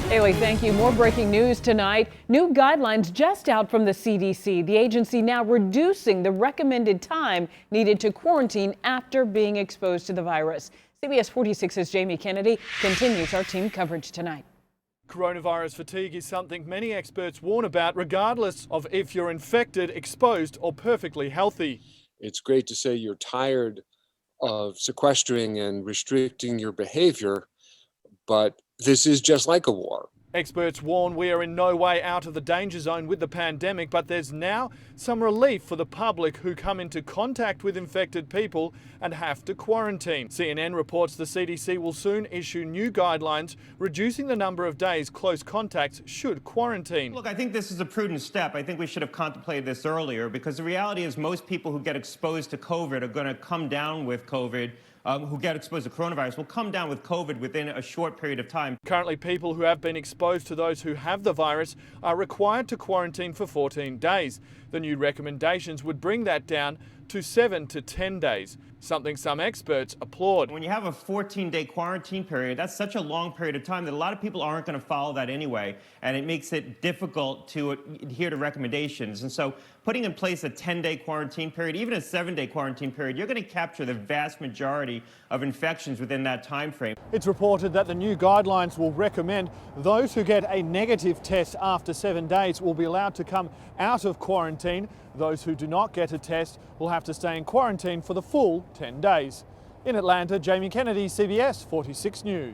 Haley, thank you. More breaking news tonight. New guidelines just out from the CDC. The agency now reducing the recommended time needed to quarantine after being exposed to the virus. CBS 46's Jamie Kennedy continues our team coverage tonight. Coronavirus fatigue is something many experts warn about, regardless of if you're infected, exposed, or perfectly healthy. It's great to say you're tired of sequestering and restricting your behavior, but this is just like a war. Experts warn we are in no way out of the danger zone with the pandemic, but there's now some relief for the public who come into contact with infected people and have to quarantine. CNN reports the CDC will soon issue new guidelines reducing the number of days close contacts should quarantine. Look, I think this is a prudent step. I think we should have contemplated this earlier, because the reality is most people who get exposed to COVID are going to come down with COVID. Who get exposed to coronavirus will come down with COVID within a short period of time. Currently, people who have been exposed to those who have the virus are required to quarantine for 14 days. The new recommendations would bring that down to 7 to 10 days, something some experts applaud. When you have a 14-day quarantine period, that's such a long period of time that a lot of people aren't going to follow that anyway, and it makes it difficult to adhere to recommendations. And so putting in place a 10-day quarantine period, even a 7-day quarantine period, you're going to capture the vast majority of infections within that time frame. It's reported that the new guidelines will recommend those who get a negative test after 7 days will be allowed to come out of quarantine. Those who do not get a test will have to stay in quarantine for the full 10 days. In Atlanta, Jamie Kennedy, CBS 46 News.